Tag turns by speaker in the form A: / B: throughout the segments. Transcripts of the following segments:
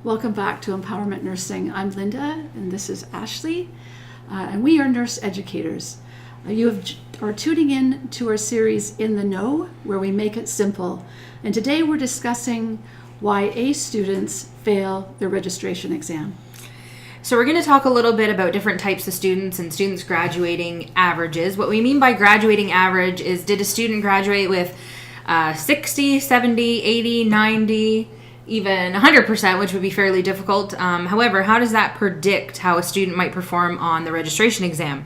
A: Welcome back to N-Powerment Nursing. I'm Linda, and this is Ashley, and we are nurse educators. Are tuning in to our series In the Know, where we make it simple. And today we're discussing why A students fail their registration exam.
B: So we're going to talk a little bit about different types of students and students' graduating averages. What we mean by graduating average is, did a student graduate with 60, 70, 80, 90, even 100%, which would be fairly difficult. However, how does that predict how a student might perform on the registration exam?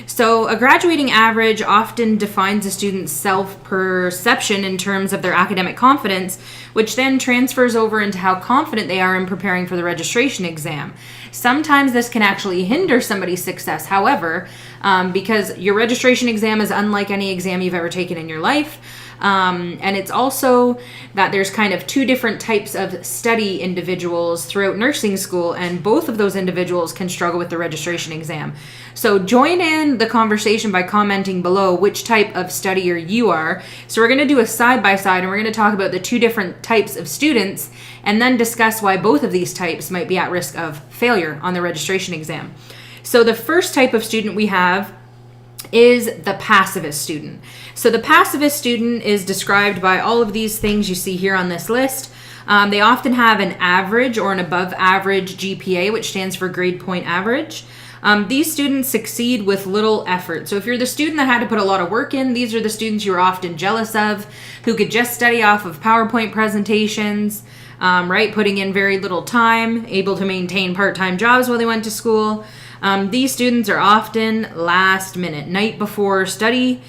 B: So a graduating average often defines a student's self-perception in terms of their academic confidence, which then transfers over into how confident they are in preparing for the registration exam. Sometimes this can actually hinder somebody's success, however, because your registration exam is unlike any exam you've ever taken in your life. And it's also that there's kind of two different types of study individuals throughout nursing school, and both of those individuals can struggle with the registration exam. So join in the conversation by commenting below which type of studier you are. So we're going to do a side-by-side, and we're going to talk about the two different types of students, and then discuss why both of these types might be at risk of failure on the registration exam. So the first type of student we have is the passivist student. So the passivist student is described by all of these things you see here on this list. They often have an average or an above average GPA, which stands for grade point average. These students succeed with little effort. So if you're the student that had to put a lot of work in, these are the students you're often jealous of, who could just study off of PowerPoint presentations, putting in very little time, able to maintain part-time jobs while they went to school. These students are often last minute, night before study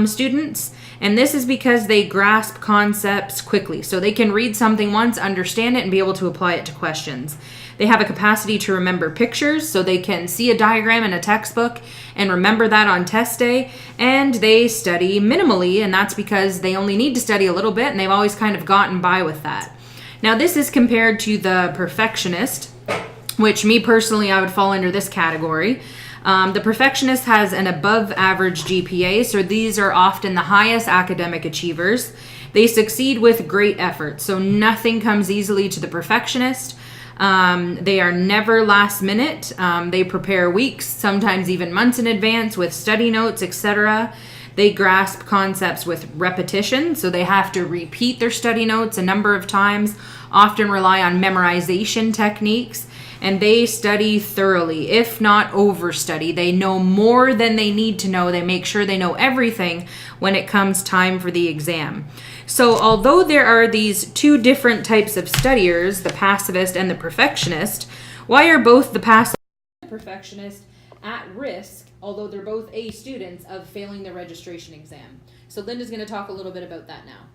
B: students, and this is because they grasp concepts quickly. So they can read something once, understand it, and be able to apply it to questions. They have a capacity to remember pictures, so they can see a diagram in a textbook and remember that on test day, and they study minimally, and that's because they only need to study a little bit, and they've always kind of gotten by with that. Now this is compared to the perfectionist, which me personally, I would fall under this category. The perfectionist has an above average GPA, so these are often the highest academic achievers. They succeed with great effort, so nothing comes easily to the perfectionist. They are never last minute. They prepare weeks, sometimes even months in advance with study notes, etc. They grasp concepts with repetition, so they have to repeat their study notes a number of times, often rely on memorization techniques. And they study thoroughly, if not overstudy. They know more than they need to know. They make sure they know everything when it comes time for the exam. So although there are these two different types of studiers, the passivist and the perfectionist, why are both the passivist and the perfectionist at risk, although they're both A students, of failing the registration exam? So Linda's going to talk a little bit about that now.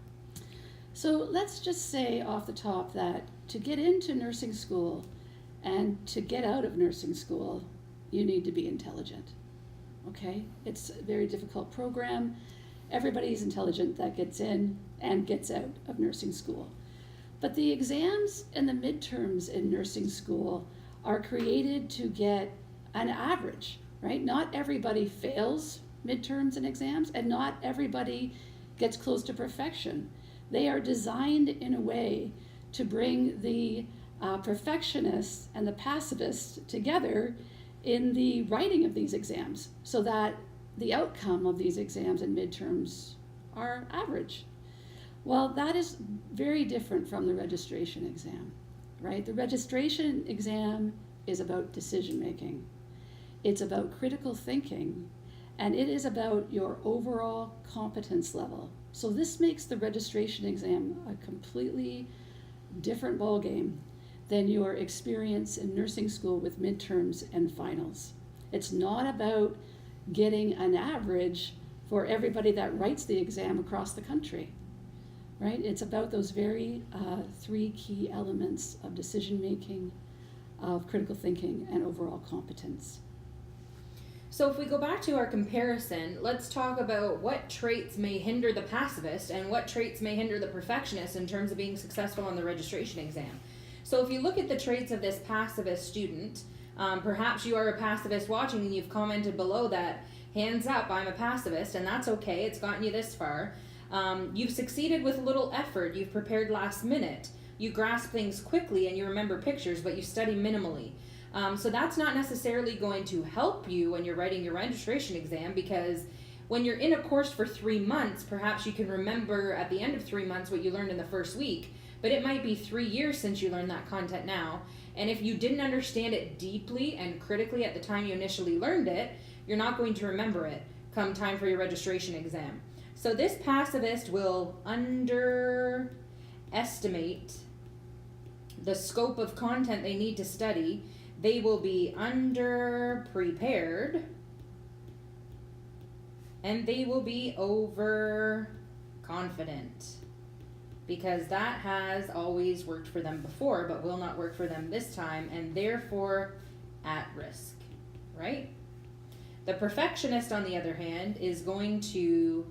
A: So let's just say off the top that to get into nursing school and to get out of nursing school, you need to be intelligent, okay? It's a very difficult program. Everybody's intelligent that gets in and gets out of nursing school. But the exams and the midterms in nursing school are created to get an average, right? Not everybody fails midterms and exams, and not everybody gets close to perfection. They are designed in a way to bring the perfectionists and the pacifists together in the writing of these exams so that the outcome of these exams and midterms are average. Well, that is very different from the registration exam, right? The registration exam is about decision making. It's about critical thinking, and it is about your overall competence level. So this makes the registration exam a completely different ballgame than your experience in nursing school with midterms and finals. It's not about getting an average for everybody that writes the exam across the country, right? It's about those very three key elements of decision making, of critical thinking, and overall competence.
B: So if we go back to our comparison, let's talk about what traits may hinder the passivist and what traits may hinder the perfectionist in terms of being successful on the registration exam. So if you look at the traits of this passivist student, perhaps you are a passivist watching and you've commented below that, hands up, I'm a passivist, and that's okay, it's gotten you this far. You've succeeded with little effort, you've prepared last minute. you grasp things quickly and you remember pictures, but you study minimally. So that's not necessarily going to help you when you're writing your registration exam, because when you're in a course for 3 months, perhaps you can remember at the end of 3 months what you learned in the first week, but it might be 3 years since you learned that content now. And if you didn't understand it deeply and critically at the time you initially learned it, you're not going to remember it come time for your registration exam. So this pacifist will underestimate the scope of content they need to study. They will be underprepared, and they will be overconfident, because that has always worked for them before but will not work for them this time, and therefore at risk, right? The perfectionist, on the other hand, is going to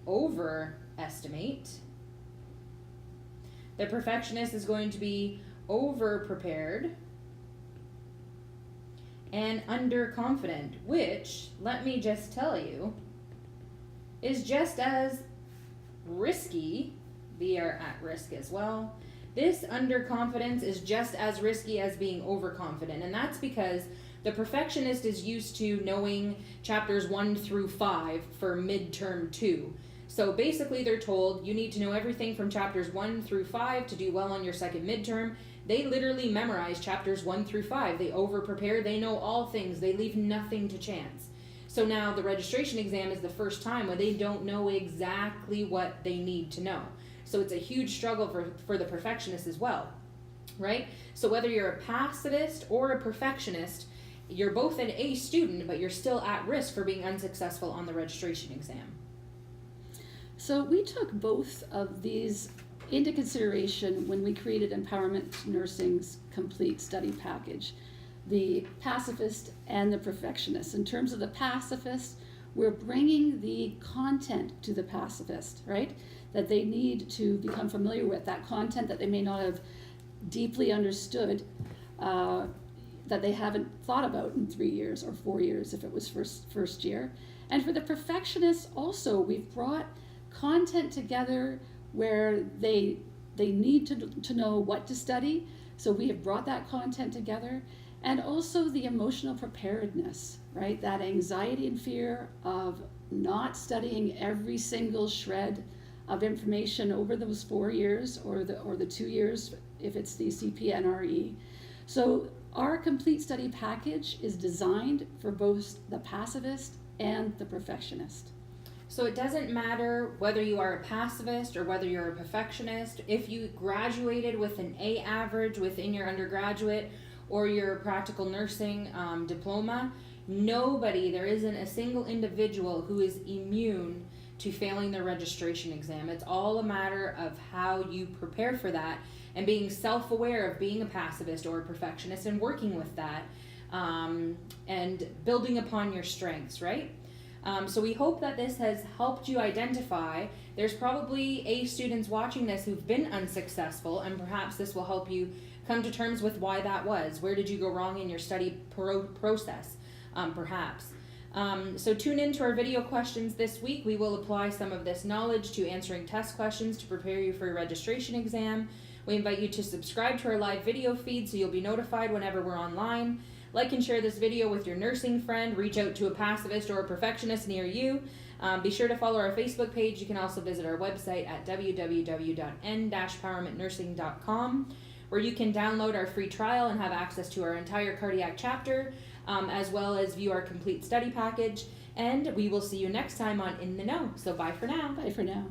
B: overestimate. The perfectionist is going to be over-prepared and underconfident, which, let me just tell you, is just as risky. They are at risk as well. This underconfidence is just as risky as being overconfident, and that's because the perfectionist is used to knowing chapters 1 through 5 for midterm 2. So basically they're told you need to know everything from chapters 1 through 5 to do well on your second midterm. They literally memorize chapters 1 through 5. They over-prepare. They know all things. They leave nothing to chance. So now the registration exam is the first time when they don't know exactly what they need to know. So it's a huge struggle for the perfectionist as well, right? So whether you're a pacifist or a perfectionist, you're both an A student, but you're still at risk for being unsuccessful on the registration exam.
A: So we took both of these into consideration when we created N-Powerment Nursing's complete study package, the pacifist and the perfectionist. In terms of the pacifist, we're bringing the content to the pacifist, right? That they need to become familiar with, that content that they may not have deeply understood, that they haven't thought about in 3 years or 4 years if it was first year. And for the perfectionists also, we've brought content together where they need to know what to study. So we have brought that content together. And also the emotional preparedness, right? That anxiety and fear of not studying every single shred of information over those 4 years or the 2 years if it's the CPNRE. So our complete study package is designed for both the pacifist and the perfectionist.
B: So it doesn't matter whether you are a pacifist or whether you're a perfectionist. If you graduated with an A average within your undergraduate or your practical nursing diploma, there isn't a single individual who is immune to failing their registration exam. It's all a matter of how you prepare for that and being self-aware of being a pacifist or a perfectionist and working with that and building upon your strengths, right? So we hope that this has helped you identify. There's probably A students watching this who've been unsuccessful, and perhaps this will help you come to terms with why that was. Where did you go wrong in your study process, perhaps? So tune in to our video questions this week. We will apply some of this knowledge to answering test questions to prepare you for your registration exam. We invite you to subscribe to our live video feed so you'll be notified whenever we're online. Like and share this video with your nursing friend. Reach out to a pacifist or a perfectionist near you. Be sure to follow our Facebook page. You can also visit our website at www.n-powermentnursing.com, where you can download our free trial and have access to our entire cardiac chapter, as well as view our complete study package. And we will see you next time on In the Know. So bye for now.
A: Bye for now.